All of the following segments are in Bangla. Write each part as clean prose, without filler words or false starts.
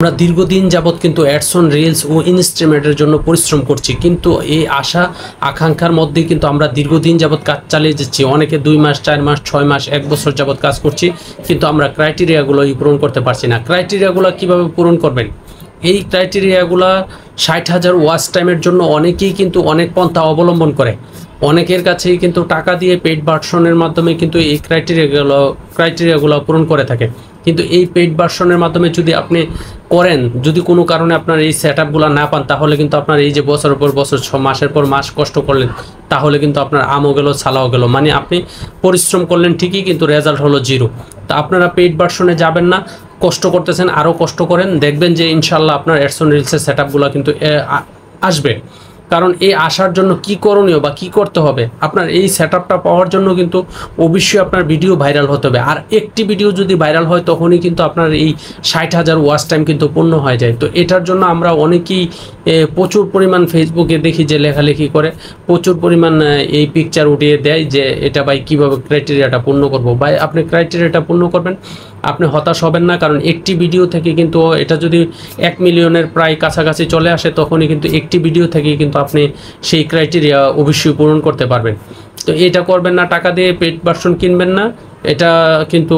আমরা দীর্ঘদিন যাবৎ কিন্তু অ্যাডস অন রিলস ও ইনস্ট্রিমেটের জন্য পরিশ্রম করছি, কিন্তু এই আশা আকাঙ্ক্ষার মধ্যেই কিন্তু আমরা দীর্ঘদিন যাবৎ কাজ চালিয়ে যাচ্ছি। অনেকে 2 মাস, 4 মাস, 6 মাস, 1 বছর যাবৎ কাজ করছি, কিন্তু আমরা ক্রাইটেরিয়াগুলোই পূরণ করতে পারছি না। ক্রাইটেরিয়াগুলো কীভাবে পূরণ করবেন? এই ক্রাইটেরিয়াগুলো 60,000 ওয়াচ টাইমের জন্য অনেকেই কিন্তু অনেক পন্থা অবলম্বন করে। অনেকের কাছেই কিন্তু টাকা দিয়ে পেইড ভার্সনের মাধ্যমে কিন্তু এই ক্রাইটেরিয়াগুলো পূরণ করে থাকে। কিন্তু এই পেইড ভার্সনের মাধ্যমে যদি আপনি করেন, যদি কোনো কারণে আপনার এই সেটআপগুলো না পান, তাহলে কিন্তু আপনার এই যে বছরের পর বছর, 6 মাসের পর মাস কষ্ট করলেন, তাহলে কিন্তু আপনার আমও গেল, ছালাও গেল। মানে আপনি পরিশ্রম করলেন ঠিকই, কিন্তু রেজাল্ট হলো 0। তা আপনারা পেইড ভার্সনে যাবেন না, কষ্ট করতেছেন, আরও কষ্ট করেন, দেখবেন যে ইনশাল্লাহ আপনার অ্যাডস অন রিলসের সেটআপগুলো কিন্তু আসবে। কারণ এই আসার জন্য কি করণীয় বা কি করতে হবে, আপনার এই সেটআপটা পাওয়ার জন্য কিন্তু অবশ্যই আপনার ভিডিও ভাইরাল হতে হবে। আর একটি ভিডিও যদি ভাইরাল হয়, তখনই কিন্তু আপনার এই 60,000 ওয়াচ টাইম কিন্তু পূর্ণ হয়ে যায়। তো এটার জন্য আমরা অনেকেই প্রচুর পরিমাণ ফেসবুকে দেখি যে লেখালেখি করে, প্রচুর পরিমাণ এই পিকচার উঠিয়ে দেয় যে এটা ভাই কীভাবে ক্রাইটেরিয়াটা পূর্ণ করবো। ভাই আপনি ক্রাইটেরিয়াটা পূর্ণ করবেন, আপনি হতাশ হবেন না। কারণ একটি ভিডিও থেকে কিন্তু এটা যদি 1 মিলিয়নের প্রায় কাছাকাছি চলে আসে, তখনই কিন্তু একটি ভিডিও থেকে কিন্তু আপনি সেই ক্রাইটেরিয়া অবশ্যই পূরণ করতে পারবেন। তো এটা করবেন না, টাকা দিয়ে পেইড ভার্সন কিনবেন না। এটা কিন্তু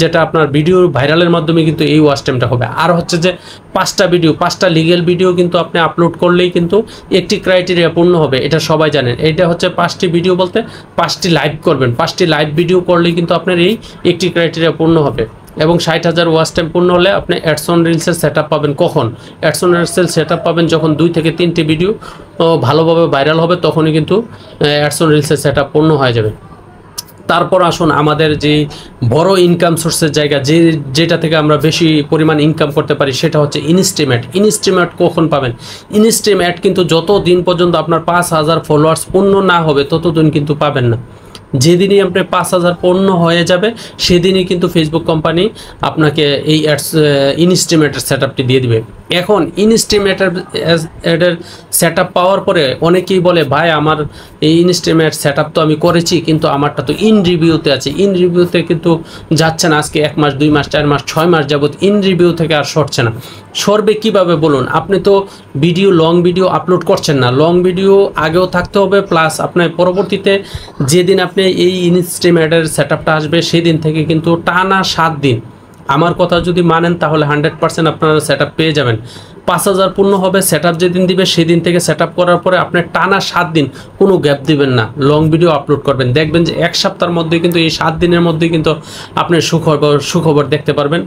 যেটা আপনার ভিডিও ভাইরালের মাধ্যমে কিন্তু এই ওয়াচ টাইমটা হবে। আর হচ্ছে যে 5টা লিগ্যাল ভিডিও কিন্তু আপনি আপলোড করলেই কিন্তু একটি ক্রাইটেরিয়া পূর্ণ হবে, এটা সবাই জানেন। এটা হচ্ছে 5টি ভিডিও বলতে 5টি লাইভ করবেন, 5টি লাইভ ভিডিও করলেই কিন্তু আপনার এই একটি ক্রাইটেরিয়া পূর্ণ হবে। এবং 60,000 ওয়াচ টাইম পূর্ণ হলে আপনি অ্যাডস অন রিলসের সেটআপ পাবেন। কখন অ্যাডস অন রিলসের সেটআপ পাবেন? যখন 2 থেকে 3টি ভিডিও ভালোভাবে ভাইরাল হবে, তখনই কিন্তু অ্যাডস অন রিলসের সেটআপ পূর্ণ হয়ে যাবে। তারপর আসুন আমাদের যে বড় ইনকাম সোর্সের জায়গা, যেটা থেকে আমরা বেশি পরিমাণ ইনকাম করতে পারি, সেটা হচ্ছে ইনস্ট্রিমেট। ইনস্ট্রিমেট কখন পাবেন? ইনস্ট্রিমেট কিন্তু যত দিন পর্যন্ত আপনার 5,000 ফলোয়ার্স পূর্ণ না হবে, ততদিন কিন্তু পাবেন না। যেদিনই আপনার 5,000 পূর্ণ হয়ে যাবে, সেদিনই কিন্তু ফেসবুক কোম্পানি আপনাকে এই ইনস্ট্রিমেটের সেটআপটি দিয়ে দিবে। এখন ইনস্ট্রিমেটের সেটআপ পাওয়ার পরে অনেকেই বলে, ভাই আমার এই ইনস্ট্রিমেট সেটআপ তো আমি করেছি, কিন্তু আমারটা তো ইন রিভিউতে আছে। ইন রিভিউতে কিন্তু যাচ্ছে না। আজকে 1 মাস, 2 মাস, 4 মাস, 6 মাস যাবত ইন রিভিউ থেকে আর সরছে না। সরবে কিভাবে বলুন? আপনি তো লং ভিডিও আপলোড করছেন না। লং ভিডিও আগেও থাকতে হবে, প্লাস আপনার পরবর্তীতে যেদিন আপনি এই ইনস্ট্রিমেটের সেটআপটা আসবে, সেদিন থেকে কিন্তু টানা 7 দিন, আমার কথা যদি মানেন, তাহলে 100% আপনারা সেটআপ পেয়ে যাবেন। 5,000 পূর্ণ হবে, সেটআপ যেদিন দিবে সেদিন থেকে সেটআপ করার পরে আপনি টানা 7 দিন কোনো গ্যাপ দিবেন না, লং ভিডিও আপলোড করবেন। দেখবেন যে 1 সপ্তাহের মধ্যে কিন্তু, এই 7 দিনের মধ্যেই কিন্তু আপনি সুখবর দেখতে পারবেন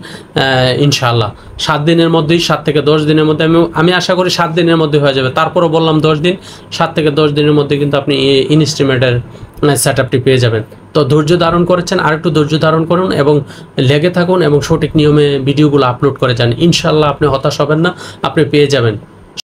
ইনশাআল্লাহ। 7 দিনের মধ্যেই, 7 থেকে 10 দিনের মধ্যে, আমি আশা করি 7 দিনের মধ্যে হয়ে যাবে। তারপরও বললাম 10 দিন, 7 থেকে 10 দিনের মধ্যে কিন্তু আপনি এই ইনস্ট্রিমেটের সেটআপটি পেয়ে যাবেন। তো ধৈর্য ধারণ করেছেন, আর একটু ধৈর্য ধারণ করুন এবং লেগে থাকুন এবং সঠিক নিয়মে ভিডিওগুলো আপলোড করে যান। ইনশাআল্লাহ আপনি হতাশ হবেন না, আপনি পেয়ে যাবেন।